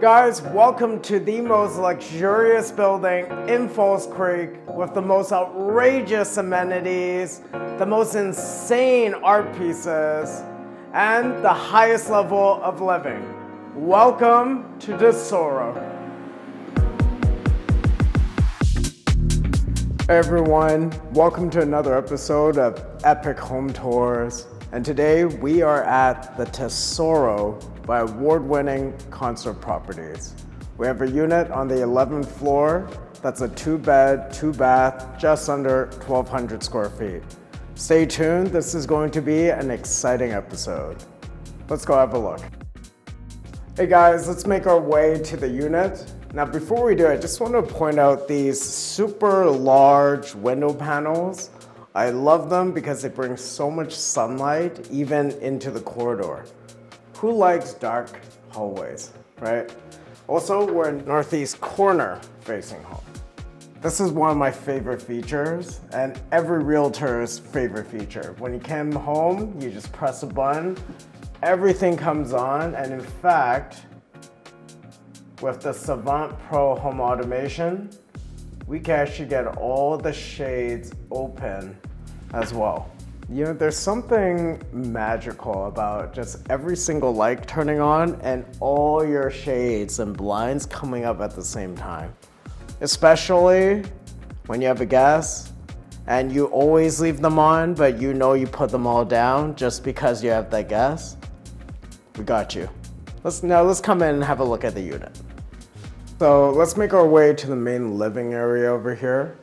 Guys, welcome to the most luxurious building in Falls Creek with the most outrageous amenities, the most insane art pieces, and the highest level of living. Welcome to Tesoro. Hey everyone, welcome to another episode of Epic Home Tours. And today we are at the Tesoro by award-winning Concert Properties. We have a unit on the 11th floor that's a 2-bed, 2-bath, just under 1,200 square feet. Stay tuned, this is going to be an exciting episode. Let's go have a look. Hey guys, let's make our way to the unit. Now before we do, I just want to point out these super large window panels. I love them because they bring so much sunlight even into the corridor. Who likes dark hallways, right? Also, we're in northeast corner facing home. This is one of my favorite features and every realtor's favorite feature. When you come home, you just press a button, everything comes on, and in fact, with the Savant Pro home automation, we can actually get all the shades open as well. You know, there's something magical about just every single light turning on and all your shades and blinds coming up at the same time. Especially when you have a guest and you always leave them on, but you know you put them all down just because you have that guest. We got you. Let's come in and have a look at the unit. So let's make our way to the main living area over here.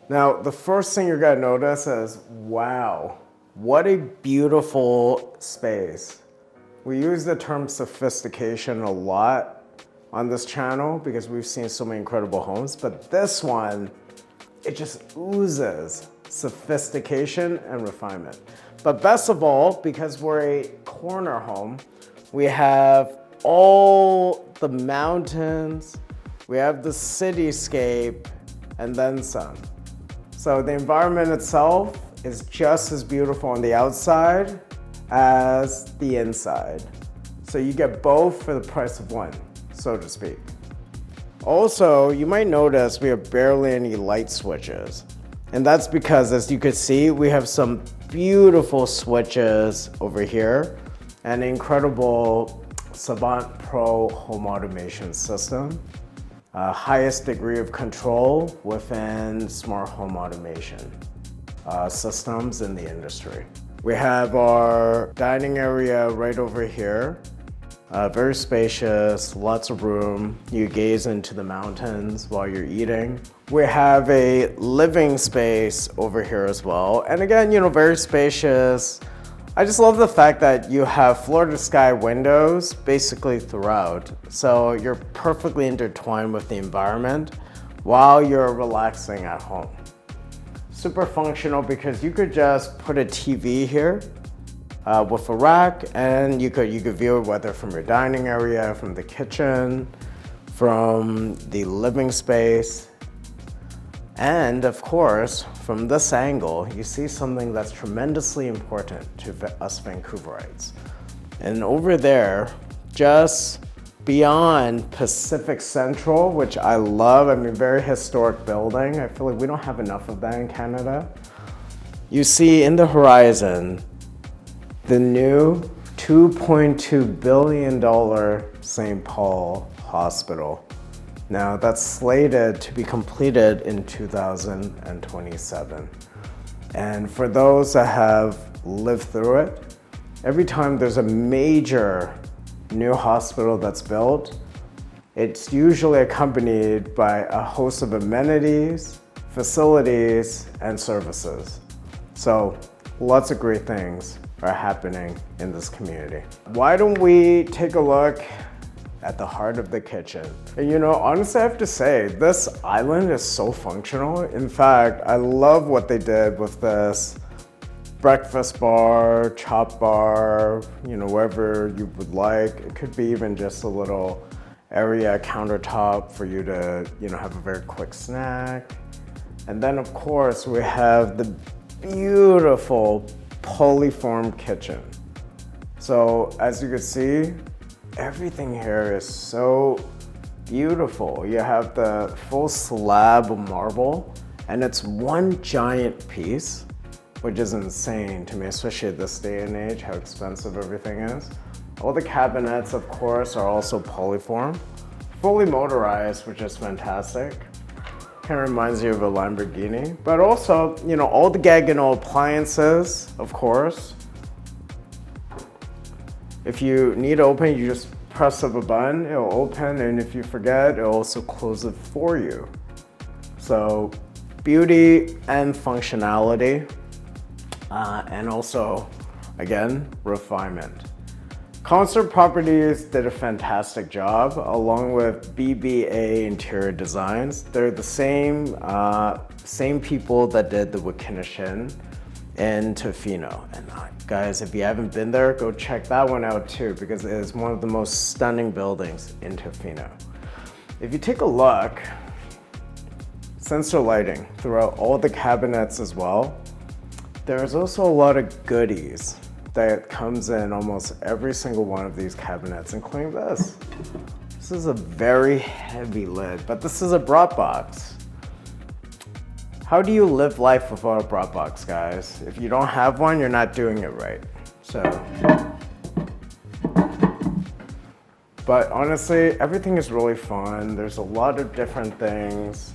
Now, the first thing you're gonna notice is, wow, what a beautiful space. We use the term sophistication a lot on this channel because we've seen so many incredible homes, but this one, it just oozes sophistication and refinement. But best of all, because we're a corner home, we have all the mountains, we have the cityscape, and then some. So the environment itself is just as beautiful on the outside as the inside. So you get both for the price of one, so to speak. Also, you might notice we have barely any light switches. And that's because, as you can see, we have some beautiful switches over here and an incredible Savant Pro home automation system. Highest degree of control within smart home automation systems in the industry. We have our dining area right over here. Very spacious, lots of room. You gaze into the mountains while you're eating. We have a living space over here as well. And again, you know, very spacious. I just love the fact that you have floor to sky windows basically throughout. So you're perfectly intertwined with the environment while you're relaxing at home. Super functional because you could just put a TV here with a rack, and you could view it whether from your dining area, from the kitchen, from the living space. And of course, from this angle, you see something that's tremendously important to us Vancouverites. And over there, just beyond Pacific Central, which I love, I mean, very historic building. I feel like we don't have enough of that in Canada. You see in the horizon, the new $2.2 billion St. Paul Hospital. Now that's slated to be completed in 2027. And for those that have lived through it, every time there's a major new hospital that's built, it's usually accompanied by a host of amenities, facilities, and services. So lots of great things are happening in this community. Why don't we take a look at the heart of the kitchen? And you know, honestly, I have to say, this island is so functional. In fact, I love what they did with this breakfast bar, chop bar, you know, wherever you would like. It could be even just a little area countertop for you to, you know, have a very quick snack. And then of course we have the beautiful POLIFORM kitchen. So as you can see, everything here is so beautiful. You have the full slab of marble, and it's one giant piece, which is insane to me, especially at this day and age, how expensive everything is. All the cabinets, of course, are also POLIFORM, fully motorized, which is fantastic. Kind of reminds you of a Lamborghini. But also, you know, all the Gaggenau appliances, of course. If you need to open, you just press up a button, it'll open, and if you forget, it'll also close it for you. So, beauty and functionality, and also, again, refinement. Concert Properties did a fantastic job, along with BBA Interior Designs. They're the same people that did the Wikinishin in Tofino. And guys, if you haven't been there, go check that one out too, because it is one of the most stunning buildings in Tofino. If you take a look, sensor lighting throughout all the cabinets as well. There's also a lot of goodies that comes in almost every single one of these cabinets, including this. This is a very heavy lid, but this is a brought box. How do you live life without a brought box, guys? If you don't have one, you're not doing it right. So, but honestly, everything is really fun. There's a lot of different things.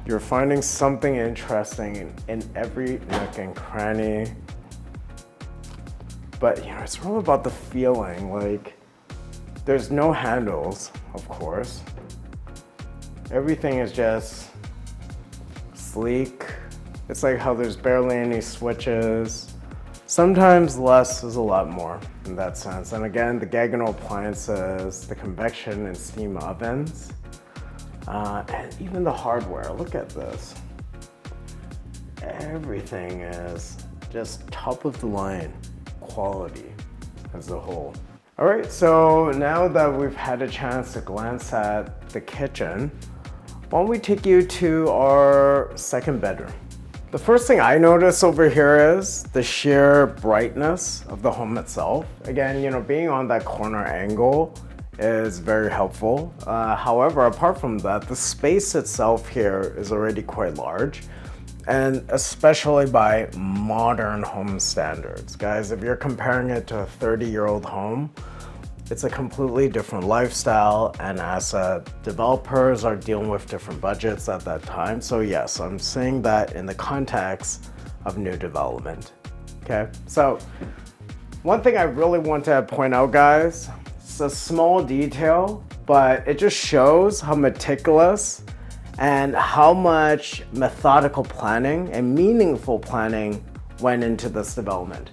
You're finding something interesting in every nook and cranny. But you know, it's all about the feeling. Like, there's no handles, of course. Everything is just sleek. It's like how there's barely any switches. Sometimes less is a lot more in that sense. And again, the Gaggenau appliances, the convection and steam ovens, and even the hardware. Look at this. Everything is just top of the line quality as a whole. All right, so now that we've had a chance to glance at the kitchen, why don't we take you to our second bedroom? The first thing I notice over here is the sheer brightness of the home itself. Again, you know, being on that corner angle is very helpful. However, apart from that, the space itself here is already quite large, and especially by modern home standards. Guys, if you're comparing it to a 30-year-old home, it's a completely different lifestyle and asset. Developers are dealing with different budgets at that time. So yes, I'm saying that in the context of new development, okay? So one thing I really want to point out, guys, it's a small detail, but it just shows how meticulous and how much methodical planning and meaningful planning went into this development.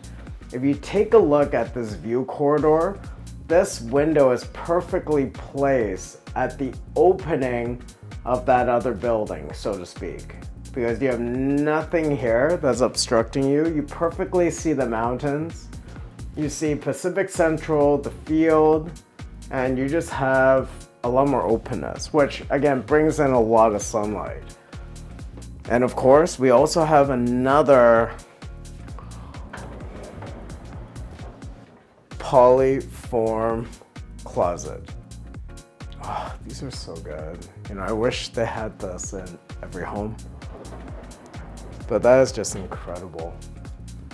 If you take a look at this view corridor, this window is perfectly placed at the opening of that other building, so to speak, because you have nothing here that's obstructing you. You perfectly see the mountains, you see Pacific Central, the field, and you just have a lot more openness, which again brings in a lot of sunlight. And of course, we also have another POLIFORM closet. Oh, these are so good. You know, I wish they had this in every home, but that is just incredible.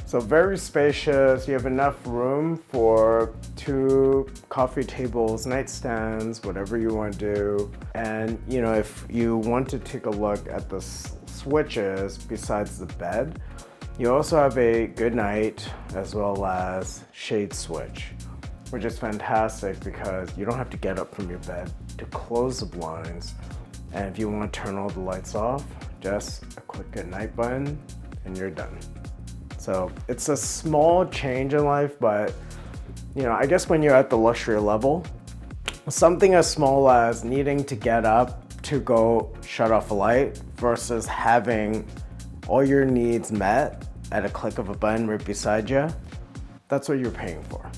So very spacious. You have enough room for 2 coffee tables, nightstands, whatever you want to do. And you know, if you want to take a look at the switches besides the bed, you also have a good night as well as shade switch, which is fantastic because you don't have to get up from your bed to close the blinds. And if you want to turn all the lights off, just a quick good night button and you're done. So it's a small change in life, but you know, I guess when you're at the luxury level, something as small as needing to get up to go shut off a light versus having all your needs met at a click of a button right beside you, that's what you're paying for.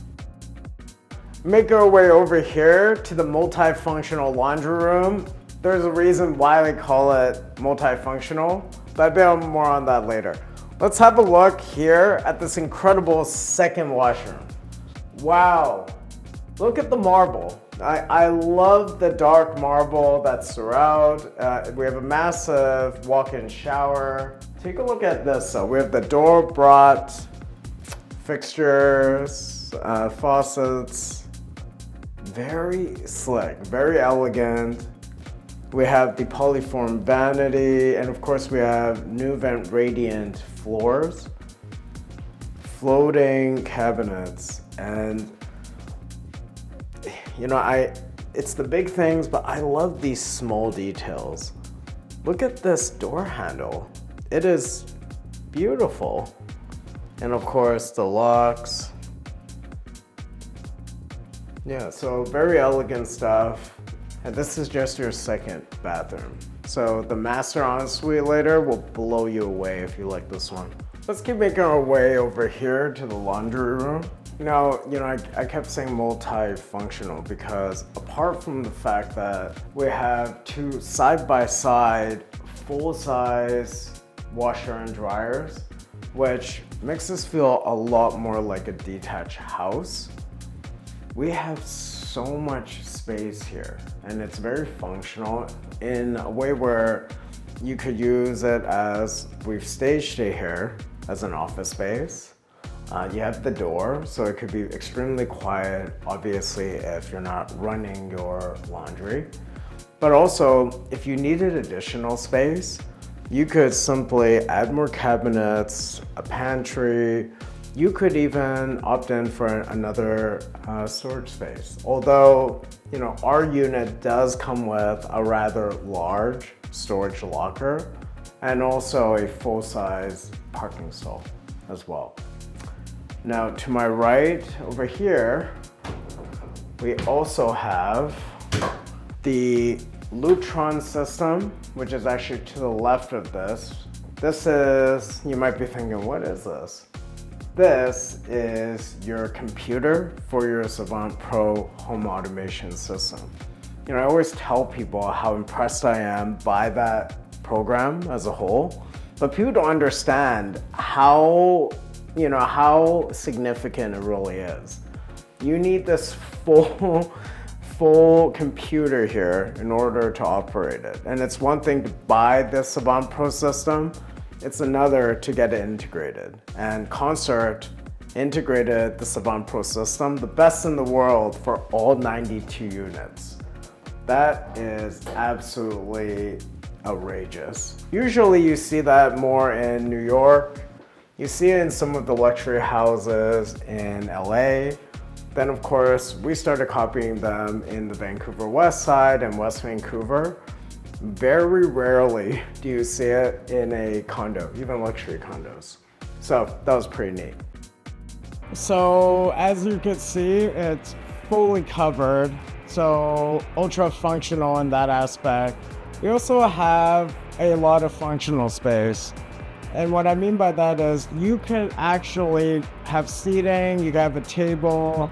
Make our way over here to the multifunctional laundry room. There's a reason why they call it multifunctional, but a bit more on that later. Let's have a look here at this incredible second washroom. Wow, Look at the marble. I love the dark marble that's surround. We have a massive walk-in shower. Take a look at this. So we have the door brought fixtures, faucets. Very slick, very elegant. We have the POLIFORM vanity, and of course we have new vent radiant floors, floating cabinets, and you know, it's the big things, but I love these small details. Look at this door handle. It is beautiful. And of course the locks. Yeah, so very elegant stuff. And this is just your second bathroom. So the master ensuite later will blow you away if you like this one. Let's keep making our way over here to the laundry room. Now, I kept saying multifunctional because apart from the fact that we have two side-by-side full-size washer and dryers, which makes us feel a lot more like a detached house, we have so much space here, and it's very functional in a way where you could use it as, we've staged it here as an office space. You have the door, so it could be extremely quiet, obviously, if you're not running your laundry. But also, if you needed additional space, you could simply add more cabinets, a pantry. You could even opt in for another storage space. Although, our unit does come with a rather large storage locker and also a full-size parking stall as well. Now, to my right over here, we also have the Lutron system, which is actually to the left of this. This is, you might be thinking, what is this? This is your computer for your Savant Pro home automation system. I always tell people how impressed I am by that program as a whole, but people don't understand how significant it really is. You need this full computer here in order to operate it. And it's one thing to buy this Savant Pro system, it's another to get it integrated. And Concierge integrated the Savant Pro system, the best in the world for all 92 units. That is absolutely outrageous. Usually you see that more in New York. You see it in some of the luxury houses in LA. Then of course, we started copying them in the Vancouver West Side and West Vancouver. Very rarely do you see it in a condo, even luxury condos. So that was pretty neat. So as you can see, it's fully covered. So ultra functional in that aspect. We also have a lot of functional space. And what I mean by that is you can actually have seating, you can have a table.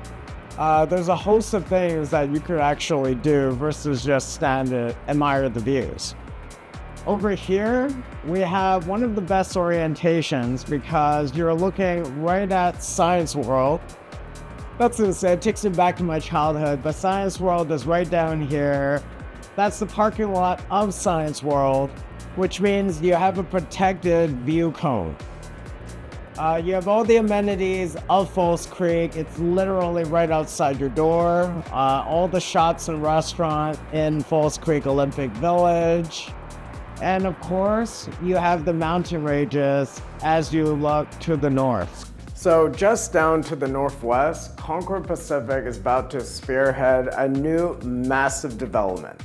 There's a host of things that you could actually do versus just stand and admire the views. Over here, we have one of the best orientations because you're looking right at Science World. That's what it takes me back to my childhood, but Science World is right down here. That's the parking lot of Science World, which means you have a protected view cone. You have all the amenities of Falls Creek. It's literally right outside your door. All the shops and restaurants in Falls Creek Olympic Village. And of course, you have the mountain ranges as you look to the north. So just down to the northwest, Concord Pacific is about to spearhead a new massive development.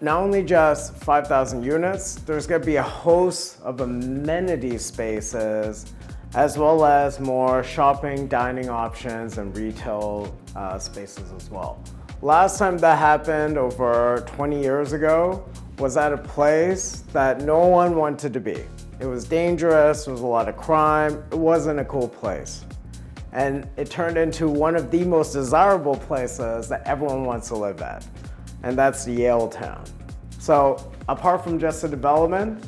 Not only just 5,000 units, there's going to be a host of amenity spaces, as well as more shopping, dining options, and retail spaces as well. Last time that happened over 20 years ago was at a place that no one wanted to be. It was dangerous, there was a lot of crime, it wasn't a cool place. And it turned into one of the most desirable places that everyone wants to live at. And that's Yale Town. So apart from just the development,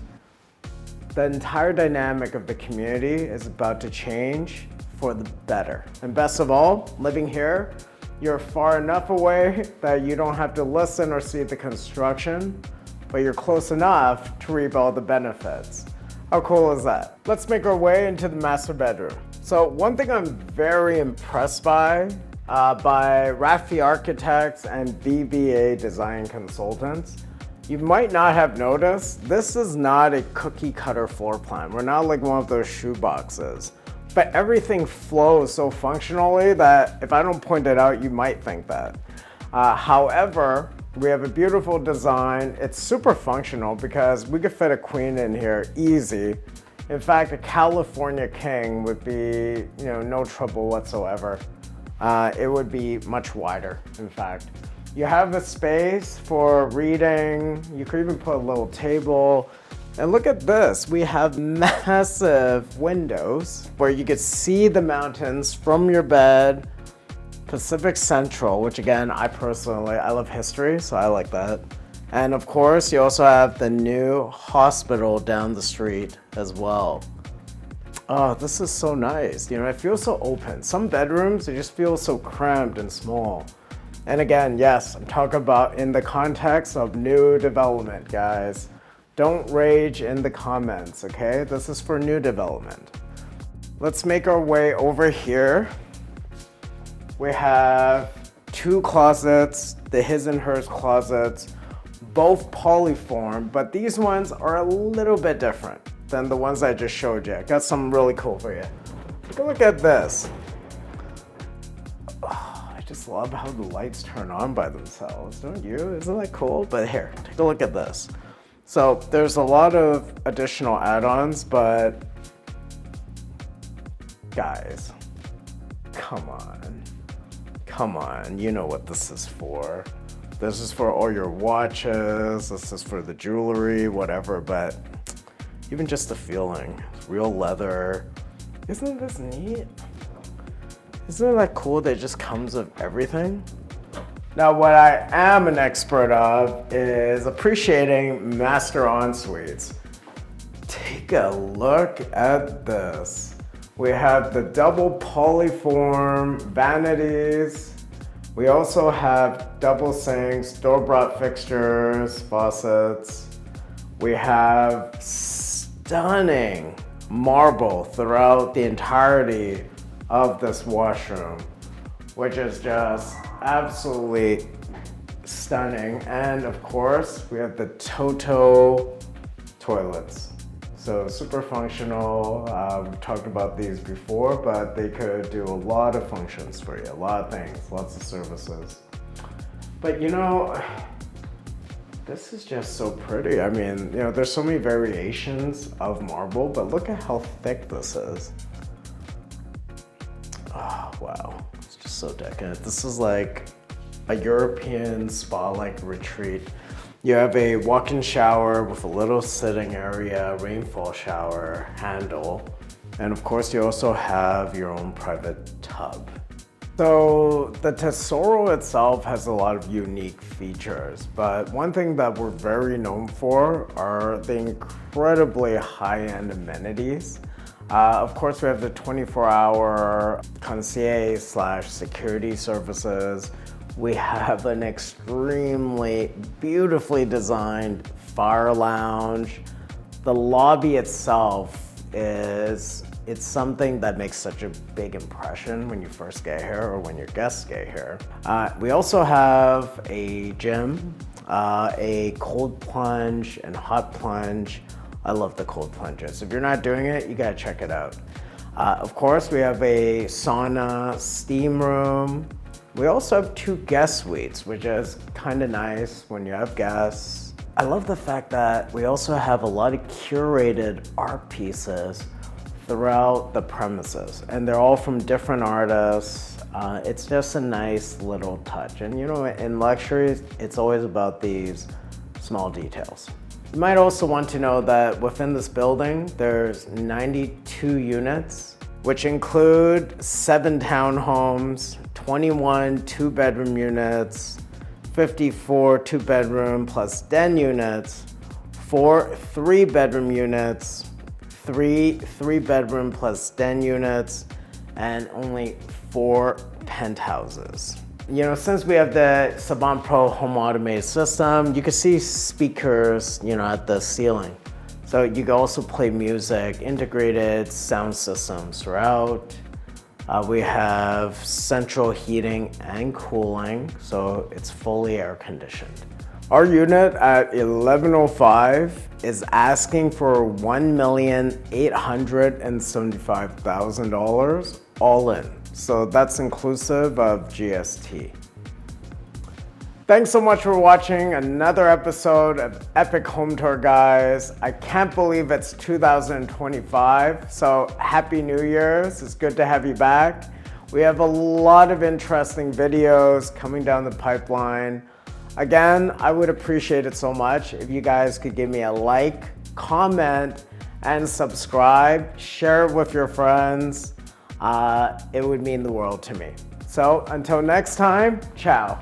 the entire dynamic of the community is about to change for the better. And best of all, living here, you're far enough away that you don't have to listen or see the construction, but you're close enough to reap all the benefits. How cool is that? Let's make our way into the master bedroom. So one thing I'm very impressed by Raffi Architects and BBA Design Consultants, you might not have noticed, this is not a cookie cutter floor plan. We're not like one of those shoe boxes. But everything flows so functionally that if I don't point it out, you might think that. However, we have a beautiful design. It's super functional because we could fit a queen in here easy. In fact, a California king would be, no trouble whatsoever. It would be much wider, in fact. You have a space for reading. You could even put a little table. And look at this, we have massive windows where you could see the mountains from your bed. Pacific Central, which again, I love history, so I like that. And of course, you also have the new hospital down the street as well. Oh, this is so nice. It feels so open. Some bedrooms, they just feel so cramped and small. And again, yes, I'm talking about in the context of new development, guys. Don't rage in the comments, okay? This is for new development. Let's make our way over here. We have two closets, the his and hers closets, both POLIFORM, but these ones are a little bit different than the ones I just showed you. I got something really cool for you. Take a look at this. Oh, I just love how the lights turn on by themselves, don't you? Isn't that cool? But here, take a look at this. So there's a lot of additional add-ons, but guys, come on, you know what this is for. This is for all your watches, this is for the jewelry, whatever, but even just the feeling, real leather. Isn't this neat? Isn't that cool that it just comes with everything? Now, what I am an expert of is appreciating master ensuites. Take a look at this. We have the double POLIFORM vanities. We also have double sinks, door-brought fixtures, faucets. We have stunning marble throughout the entirety of this washroom, which is just absolutely stunning. And of course, we have the Toto toilets. So super functional. We've talked about these before, but they could do a lot of functions for you, a lot of things, lots of services. But this is just so pretty. I mean, there's so many variations of marble, but look at how thick this is. Oh, wow. It's just so decadent. This is like a European spa-like retreat. You have a walk-in shower with a little sitting area, rainfall shower, handle, and of course you also have your own private tub. So the Tesoro itself has a lot of unique features, but one thing that we're very known for are the incredibly high-end amenities. Of course, we have the 24-hour concierge / security services. We have an extremely beautifully designed fire lounge. The lobby itself it's something that makes such a big impression when you first get here or when your guests get here. We also have a gym, a cold plunge and hot plunge. I love the cold plunges. If you're not doing it, you gotta check it out. Of course, we have a sauna, steam room. We also have 2 guest suites, which is kind of nice when you have guests. I love the fact that we also have a lot of curated art pieces throughout the premises, and they're all from different artists. It's just a nice little touch. And in luxury, it's always about these small details. You might also want to know that within this building, there's 92 units, which include 7 townhomes, 21 2-bedroom units, 54 2-bedroom plus den units, 4 3-bedroom units, 3 3-bedroom plus den units, and only 4 penthouses. You know, since we have the Savant Pro home automated system, you can see speakers, you know, at the ceiling. So you can also play music, integrated sound systems throughout. We have central heating and cooling, so it's fully air conditioned. Our unit at 1105 is asking for $1,875,000 all in. So that's inclusive of GST. Thanks so much for watching another episode of Epic Home Tour, guys. I can't believe it's 2025, so Happy New Year's. It's good to have you back. We have a lot of interesting videos coming down the pipeline. Again, I would appreciate it so much if you guys could give me a like, comment, and subscribe. Share it with your friends. It would mean the world to me. So until next time, ciao.